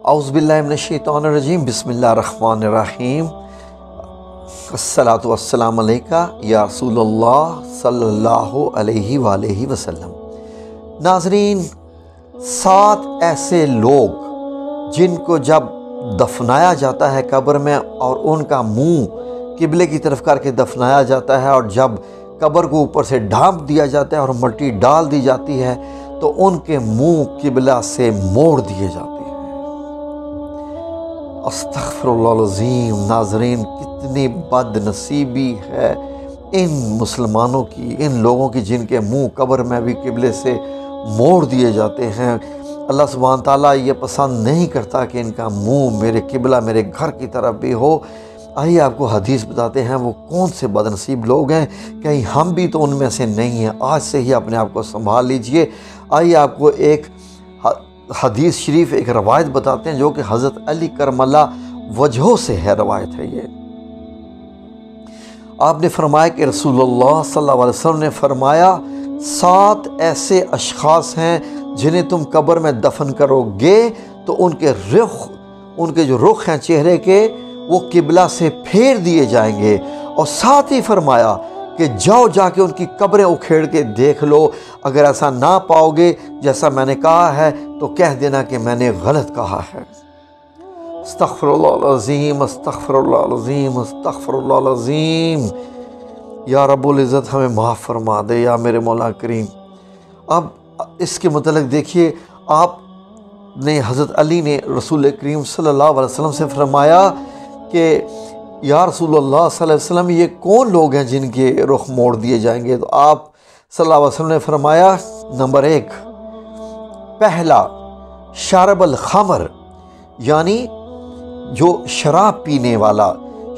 اعوذ باللہ من الشیطان الرجیم، بسم اللہ الرحمن الرحیم۔ الصلاۃ والسلام علیکہ یا رسول اللہ صلی اللہ علیہ وآلہ وسلم۔ ناظرین، 7 ایسے لوگ جن کو جب دفنایا جاتا ہے قبر میں اور ان کا منہ قبلے کی طرف کر کے دفنایا جاتا ہے، اور جب قبر کو اوپر سے ڈھانپ دیا جاتا ہے اور مٹی ڈال دی جاتی ہے تو ان کے منہ قبلہ سے موڑ دیے جاتے ہیں۔ استغفر اللہ العظیم۔ ناظرین، کتنی بد نصیبی ہے ان مسلمانوں کی، ان لوگوں کی جن کے منہ قبر میں بھی قبلے سے موڑ دیے جاتے ہیں۔ اللہ سبحانہ تعالیٰ یہ پسند نہیں کرتا کہ ان کا منہ میرے قبلہ، میرے گھر کی طرف بھی ہو۔ آئیے آپ کو حدیث بتاتے ہیں وہ کون سے بد نصیب لوگ ہیں، کہیں ہم بھی تو ان میں سے نہیں ہیں۔ آج سے ہی اپنے آپ کو سنبھال لیجئے۔ آئیے آپ کو ایک حدیث شریف، ایک روایت بتاتے ہیں جو کہ حضرت علی کرم اللہ وجہہ سے ہے روایت ہے۔ یہ آپ نے فرمایا کہ رسول اللہ صلی اللہ علیہ وسلم نے فرمایا 7 ایسے اشخاص ہیں جنہیں تم قبر میں دفن کرو گے تو ان کے جو رخ ہیں چہرے کے وہ قبلہ سے پھیر دیے جائیں گے، اور ساتھ ہی فرمایا کہ جا کے ان کی قبریں اکھیڑ کے دیکھ لو، اگر ایسا نہ پاؤ گے جیسا میں نے کہا ہے تو کہہ دینا کہ میں نے غلط کہا ہے۔ استغفر اللہ العظیم، استغفر اللہ العظیم، استغفر اللہ العظیم۔ یا رب العزت ہمیں معاف فرما دے یا میرے مولا کریم۔ اب اس کے متعلق دیکھیے، آپ نے حضرت علی نے رسول کریم صلی اللہ علیہ وسلم سے فرمایا کہ یا رسول اللہ صلی اللہ علیہ وسلم، یہ کون لوگ ہیں جن کے رخ موڑ دیے جائیں گے؟ تو آپ صلی اللہ علیہ وسلم نے فرمایا، نمبر 1، پہلا شارب الخمر، یعنی جو شراب پینے والا،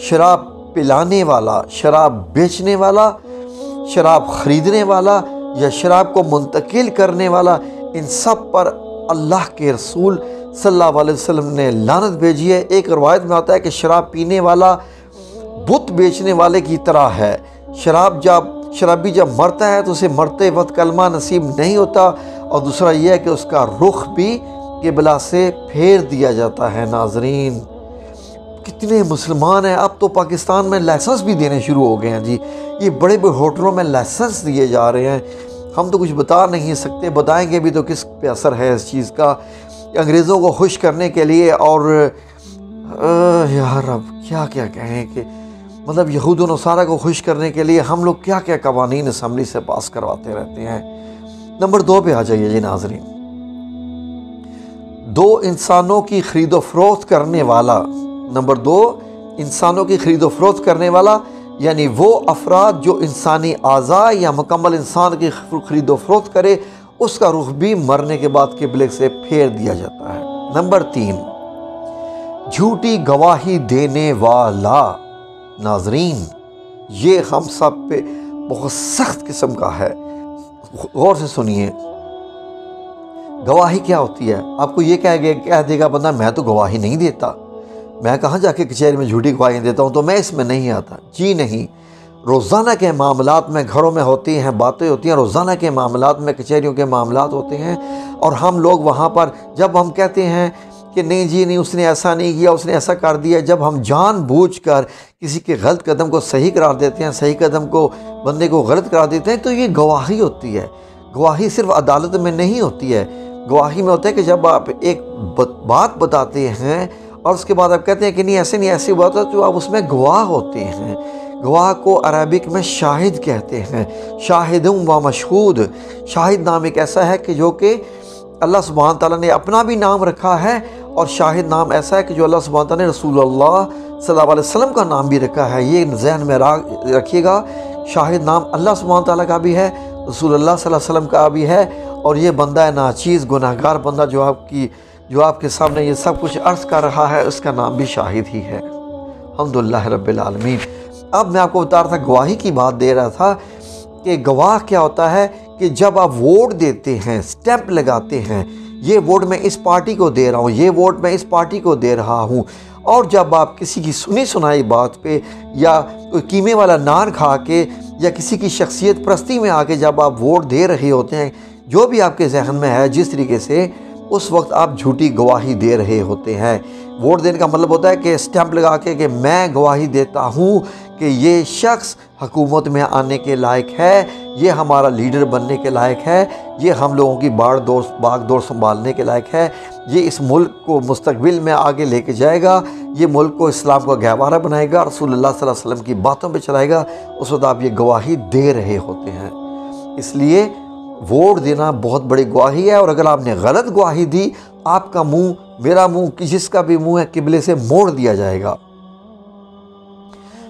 شراب پلانے والا، شراب بیچنے والا، شراب خریدنے والا یا شراب کو منتقل کرنے والا، ان سب پر اللہ کے رسول صلی اللہ علیہ وسلم نے لعنت بھیجی ہے۔ ایک روایت میں آتا ہے کہ شراب پینے والا بت بیچنے والے کی طرح ہے۔ شرابی جب مرتا ہے تو اسے مرتے وقت کلمہ نصیب نہیں ہوتا، اور دوسرا یہ ہے کہ اس کا رخ بھی قبلہ سے پھیر دیا جاتا ہے۔ ناظرین، کتنے مسلمان ہیں، اب تو پاکستان میں لائسنس بھی دینے شروع ہو گئے ہیں جی۔ یہ بڑے بڑے ہوٹلوں میں لائسنس دیے جا رہے ہیں۔ ہم تو کچھ بتا نہیں سکتے، بتائیں گے بھی تو کس پہ اثر ہے اس چیز کا، انگریزوں کو خوش کرنے کے لیے۔ اور یار اب کیا کہیں کہ مطلب یہود و نصارہ کو خوش کرنے کے لیے ہم لوگ کیا قوانین اسمبلی سے پاس کرواتے رہتے ہیں۔ نمبر 2 پہ آ جائیے جی ناظرین۔ 2، انسانوں کی خرید و فروخت کرنے والا۔ نمبر 2، انسانوں کی خرید و فروخت کرنے والا، یعنی وہ افراد جو انسانی اعضاء یا مکمل انسان کی خرید و فروخت کرے، اس کا رخ بھی مرنے کے بعد قبلے سے پھیر دیا جاتا ہے۔ نمبر 3، جھوٹی گواہی دینے والا۔ ناظرین، یہ ہم سب پہ بہت سخت قسم کا ہے، غور سے سنیے۔ گواہی کیا ہوتی ہے؟ آپ کو یہ کہہ دے گا بندہ میں تو گواہی نہیں دیتا، میں کہاں جا کے کچہری میں جھوٹی گواہی دیتا ہوں، تو میں اس میں نہیں آتا۔ جی نہیں، روزانہ کے معاملات میں گھروں میں ہوتی ہیں، باتیں ہوتی ہیں، روزانہ کے معاملات میں کچہریوں کے معاملات ہوتے ہیں، اور ہم لوگ وہاں پر جب ہم کہتے ہیں کہ نہیں جی نہیں، اس نے ایسا نہیں کیا، اس نے ایسا کر دیا، جب ہم جان بوجھ کر کسی کے غلط قدم کو صحیح قرار دیتے ہیں، صحیح قدم کو بندے کو غلط قرار دیتے ہیں، تو یہ گواہی ہوتی ہے۔ گواہی صرف عدالت میں نہیں ہوتی ہے، گواہی میں ہوتا ہے کہ جب آپ ایک بات بتاتے ہیں اور اس کے بعد آپ کہتے ہیں کہ نہیں ایسے نہیں، ایسی بات ہے، تو آپ اس میں گواہ ہوتے ہیں۔ گواہ کو عربک میں شاہد کہتے ہیں، شاہد و مشہود۔ شاہد نام ایک ایسا ہے کہ جو کہ اللہ سبحانہ تعالیٰ نے اپنا بھی نام رکھا ہے، اور شاہد نام ایسا ہے کہ جو اللہ سبحانہ تعالیٰ نے رسول اللہ صلی اللہ علیہ وسلم کا نام بھی رکھا ہے۔ یہ ذہن میں رکھیے گا، شاہد نام اللہ سبحانہ تعالیٰ کا بھی ہے، رسول اللہ صلی اللہ علیہ وسلم کا بھی ہے، اور یہ بندہ ناچیز گناہگار بندہ جو آپ کے سامنے یہ سب کچھ عرض کر رہا ہے، اس کا نام بھی شاہد ہی ہے۔ الحمدللہ رب العالمین۔ اب میں آپ کو بتا رہا تھا، گواہی کی بات دے رہا تھا کہ گواہ کیا ہوتا ہے کہ جب آپ ووٹ دیتے ہیں، سٹیمپ لگاتے ہیں، یہ ووٹ میں اس پارٹی کو دے رہا ہوں، یہ ووٹ میں اس پارٹی کو دے رہا ہوں، اور جب آپ کسی کی سنی سنائی بات پہ یا کوئی قیمے والا نان کھا کے یا کسی کی شخصیت پرستی میں آ کے جب آپ ووٹ دے رہے ہوتے ہیں، جو بھی آپ کے ذہن میں ہے جس طریقے سے، اس وقت آپ جھوٹی گواہی دے رہے ہوتے ہیں۔ ووٹ دینے کا مطلب ہوتا ہے کہ اسٹیمپ لگا کے کہ میں گواہی دیتا ہوں کہ یہ شخص حکومت میں آنے کے لائق ہے، یہ ہمارا لیڈر بننے کے لائق ہے، یہ ہم لوگوں کی باغ دور سنبھالنے کے لائق ہے، یہ اس ملک کو مستقبل میں آگے لے کے جائے گا، یہ ملک کو اسلام کا گہوارہ بنائے گا، رسول اللہ صلی اللہ علیہ وسلم کی باتوں پہ چلائے گا۔ اس وقت آپ یہ گواہی دے رہے ہوتے ہیں۔ اس لیے ووٹ دینا بہت بڑی گواہی ہے، اور اگر آپ نے غلط گواہی دی، آپ کا منہ، میرا منہ، جس کا بھی منہ ہے، قبلے سے موڑ دیا جائے گا۔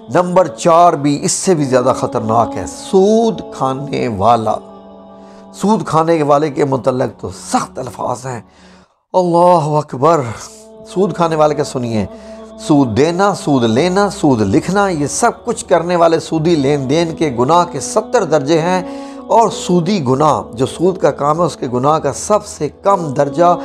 نمبر 4 بھی اس سے بھی زیادہ خطرناک ہے، سود کھانے والا۔ سود کھانے والے کے متعلق تو سخت الفاظ ہیں، اللہ اکبر۔ سود کھانے والے کا سنیے، سود دینا، سود لینا، سود لکھنا، یہ سب کچھ کرنے والے سودی لین دین کے گناہ کے 70 درجے ہیں، اور سودی گناہ جو سود کا کام ہے اس کے گناہ کا سب سے کم درجہ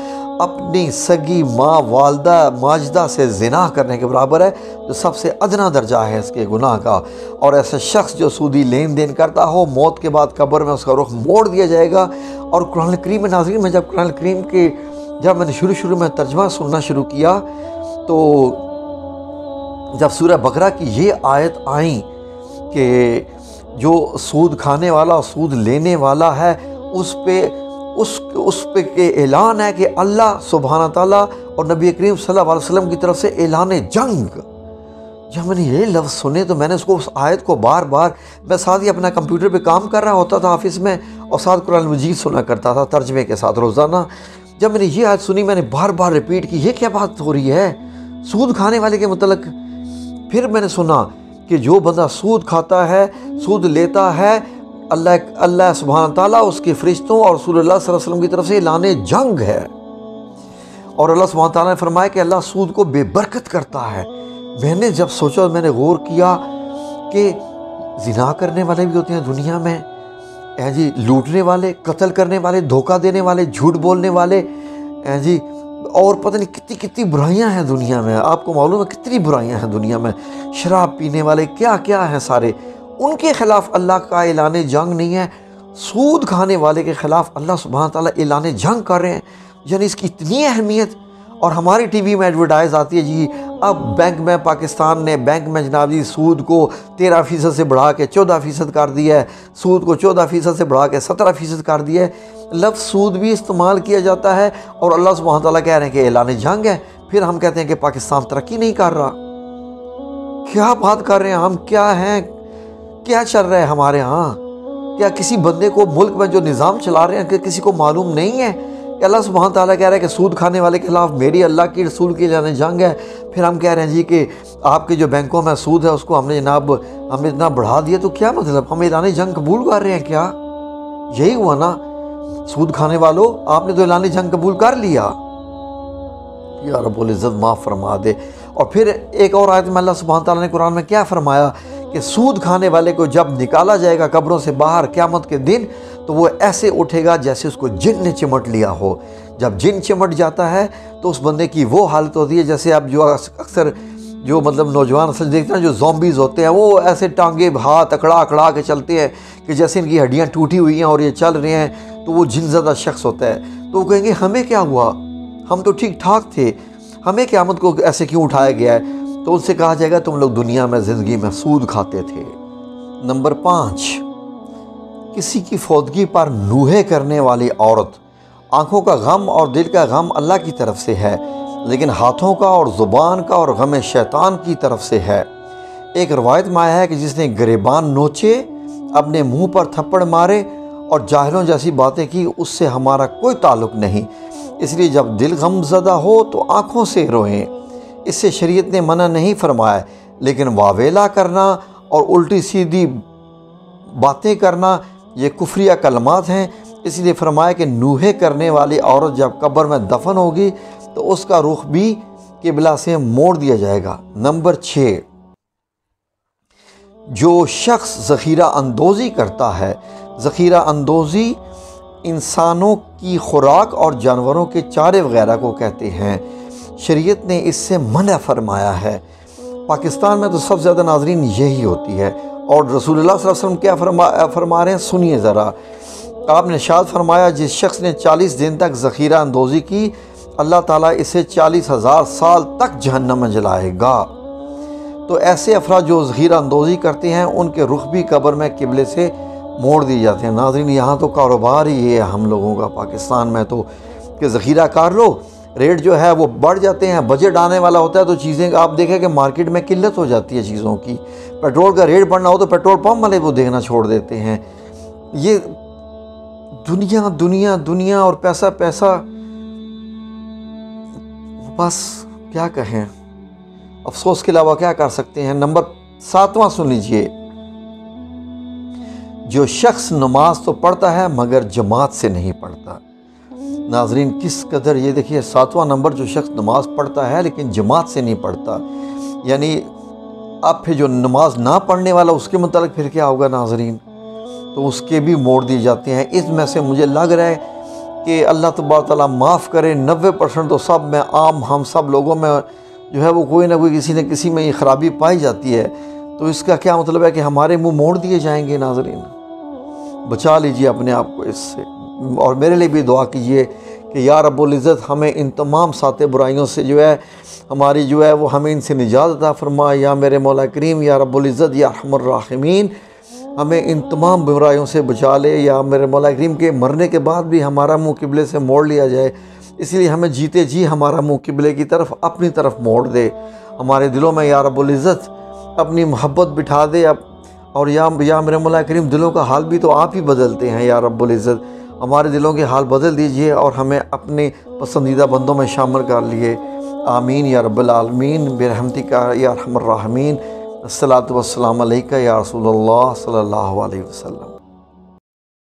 اپنی سگی ماں، والدہ ماجدہ سے زنا کرنے کے برابر ہے، جو سب سے ادنا درجہ ہے اس کے گناہ کا۔ اور ایسا شخص جو سودی لین دین کرتا ہو، موت کے بعد قبر میں اس کا رخ موڑ دیا جائے گا۔ اور قرآن کریم میں ناظرین، میں جب قرآن کریم کے میں نے شروع میں ترجمہ سننا شروع کیا، تو جب سورہ بقرہ کی یہ آیت آئیں کہ جو سود کھانے والا اور سود لینے والا ہے، اس پہ کہ اعلان ہے کہ اللہ سبحانہ تعالیٰ اور نبی کریم صلی اللہ علیہ وسلم کی طرف سے اعلان جنگ۔ جب میں نے یہ لفظ سنے تو میں نے اس آیت کو بار بار، میں ساتھ ہی اپنا کمپیوٹر پہ کام کر رہا ہوتا تھا آفس میں، اور ساتھ قرآن مجید سنا کرتا تھا ترجمے کے ساتھ روزانہ۔ جب میں نے یہ آیت سنی، میں نے بار بار ریپیٹ کی، یہ کیا بات ہو رہی ہے سود کھانے والے کے متعلق؟ پھر میں نے سنا کہ جو بندہ سود کھاتا ہے، سود لیتا ہے، اللہ سبحانہ تعالیٰ، اس کے فرشتوں اور رسول اللہ صلی اللہ علیہ وسلم کی طرف سے اعلان جنگ ہے۔ اور اللہ سبحانہ تعالیٰ نے فرمایا کہ اللہ سود کو بے برکت کرتا ہے۔ میں نے جب سوچا، میں نے غور کیا کہ زنا کرنے والے بھی ہوتے ہیں دنیا میں، جی لوٹنے والے، قتل کرنے والے، دھوکہ دینے والے، جھوٹ بولنے والے، جی اور پتہ نہیں کتنی برائیاں ہیں دنیا میں۔ آپ کو معلوم ہے کتنی برائیاں ہیں دنیا میں، شراب پینے والے، کیا ہیں سارے، ان کے خلاف اللہ کا اعلان جنگ نہیں ہے۔ سود کھانے والے کے خلاف اللہ سبحانہ تعالیٰ اعلان جنگ کر رہے ہیں، یعنی اس کی اتنی اہمیت۔ اور ہماری ٹی وی میں ایڈورٹائز آتی ہے، جی اب بینک میں، پاکستان نے بینک میں جناب جی سود کو 13% سے بڑھا کے 14% کر دیا ہے، سود کو 14% سے بڑھا کے 17% کر دیا ہے۔ لفظ سود بھی استعمال کیا جاتا ہے، اور اللہ سبحانہ تعالیٰ کہہ رہے ہیں کہ اعلان جنگ ہے، پھر ہم کہتے ہیں کہ پاکستان ترقی نہیں کر رہا۔ کیا بات کر رہے ہیں ہم؟ کیا ہیں؟ کیا چل رہا ہے ہمارے ہاں؟ کیا کسی بندے کو ملک میں جو نظام چلا رہے ہیں کہ کسی کو معلوم نہیں ہے کہ اللہ سبحانہ تعالیٰ کہہ رہا ہے کہ سود کھانے والے کے خلاف میری اللہ کی رسول کی اعلان جنگ ہے؟ پھر ہم کہہ رہے ہیں جی کہ آپ کے جو بینکوں میں سود ہے اس کو ہم نے اتنا بڑھا دیا، تو کیا مطلب؟ ہم اعلان جنگ قبول کر رہے ہیں کیا؟ یہی ہوا نا، سود کھانے والوں، آپ نے تو اعلان جنگ قبول کر لیا۔ یا رب العزت معاف فرما دے۔ اور پھر ایک اور آیت میں اللہ سبحانہ تعالیٰ نے قرآن میں کیا فرمایا کہ سود کھانے والے کو جب نکالا جائے گا قبروں سے باہر قیامت کے دن، تو وہ ایسے اٹھے گا جیسے اس کو جن نے چمٹ لیا ہو۔ جب جن چمٹ جاتا ہے تو اس بندے کی وہ حالت ہوتی ہے جیسے اب جو اکثر جو نوجوان اصل دیکھتے ہیں، جو زومبیز ہوتے ہیں، وہ ایسے ٹانگے ہاتھ اکڑا کے چلتے ہیں کہ جیسے ان کی ہڈیاں ٹوٹی ہوئی ہیں اور یہ چل رہے ہیں، تو وہ جن زدہ شخص ہوتا ہے۔ تو وہ کہیں گے ہمیں کیا ہوا، ہم تو ٹھیک ٹھاک تھے، ہمیں قیامت کو ایسے کیوں اٹھایا گیا ہے؟ تو ان سے کہا جائے گا تم لوگ دنیا میں زندگی میں سود کھاتے تھے۔ نمبر 5، کسی کی فوتگی پر نوحے کرنے والی عورت۔ آنکھوں کا غم اور دل کا غم اللہ کی طرف سے ہے، لیکن ہاتھوں کا اور زبان کا اور غم شیطان کی طرف سے ہے۔ ایک روایت میں آیا ہے کہ جس نے گریبان نوچے، اپنے منہ پر تھپڑ مارے اور جاہلوں جیسی باتیں کی، اس سے ہمارا کوئی تعلق نہیں۔ اس لیے جب دل غم زدہ ہو تو آنکھوں سے روئیں۔ اس سے شریعت نے منع نہیں فرمایا، لیکن واویلا کرنا اور الٹی سیدھی باتیں کرنا یہ کفریہ کلمات ہیں۔ اس لیے فرمایا کہ نوحے کرنے والی عورت جب قبر میں دفن ہوگی تو اس کا رخ بھی قبلہ سے موڑ دیا جائے گا۔ نمبر 6، جو شخص ذخیرہ اندوزی کرتا ہے۔ ذخیرہ اندوزی انسانوں کی خوراک اور جانوروں کے چارے وغیرہ کو کہتے ہیں۔ شریعت نے اس سے منع فرمایا ہے۔ پاکستان میں تو سب سے زیادہ ناظرین یہی ہوتی ہے، اور رسول اللہ صلی اللہ علیہ وسلم کیا فرما رہے ہیں، سنیے ذرا آپ نے ارشاد فرمایا جس شخص نے 40 دن تک ذخیرہ اندوزی کی اللہ تعالیٰ اسے 40,000 سال تک جہنم میں جلائے گا۔ تو ایسے افراد جو ذخیرہ اندوزی کرتے ہیں ان کے رخ بھی قبر میں قبلے سے موڑ دیے جاتے ہیں۔ ناظرین یہاں تو کاروبار ہی یہ ہے ہم لوگوں کا پاکستان میں تو کہ ذخیرہ کر لو، ریٹ جو ہے وہ بڑھ جاتے ہیں، بجٹ آنے والا ہوتا ہے تو چیزیں آپ دیکھیں کہ مارکیٹ میں قلت ہو جاتی ہے چیزوں کی۔ پیٹرول کا ریٹ بڑھنا ہو تو پیٹرول پمپ والے وہ دینا چھوڑ دیتے ہیں۔ یہ دنیا دنیا دنیا اور پیسہ پیسہ، بس کیا کہیں، افسوس کے علاوہ کیا کر سکتے ہیں۔ نمبر 7واں سن لیجئے، جو شخص نماز تو پڑھتا ہے مگر جماعت سے نہیں پڑھتا۔ ناظرین کس قدر، یہ دیکھیے 7واں نمبر، جو شخص نماز پڑھتا ہے لیکن جماعت سے نہیں پڑھتا، یعنی اب پھر جو نماز نہ پڑھنے والا اس کے متعلق پھر کیا ہوگا ناظرین، تو اس کے بھی موڑ دیے جاتے ہیں۔ اس میں سے مجھے لگ رہا ہے کہ اللہ تبارک تعالیٰ معاف کرے، 90% تو سب میں عام ہم سب لوگوں میں جو ہے وہ کوئی نہ کوئی کسی نہ کسی میں یہ خرابی پائی جاتی ہے۔ تو اس کا کیا مطلب ہے کہ ہمارے منہ موڑ دیے جائیں گے۔ ناظرین بچا لیجئے اپنے آپ کو اس سے، اور میرے لیے بھی دعا کیجئے کہ یا رب العزت ہمیں ان تمام 7 برائیوں سے جو ہے ہماری جو ہے وہ ہمیں ان سے نجات عطا فرما۔ یا میرے مولا کریم یا رب العزت یا ارحم الراحمین ہمیں ان تمام برائیوں سے بچا لے، یا میرے مولا کریم کے مرنے کے بعد بھی ہمارا منہ قبلے سے موڑ لیا جائے، اس لیے ہمیں جیتے جی ہمارا منہ قبلے کی طرف اپنی طرف موڑ دے، ہمارے دلوں میں یا رب العزت اپنی محبت بٹھا دے۔ اور یا میرے مولا کریم دلوں کا حال بھی تو آپ ہی بدلتے ہیں یا رب العزت، ہمارے دلوں کے حال بدل دیجئے اور ہمیں اپنے پسندیدہ بندوں میں شامل کر لیے۔ آمین یا رب العالمین برحمتک یا ارحم الراحمین۔ الصلاۃ والسلام علیکہ یا رسول اللہ صلی اللہ علیہ وسلم۔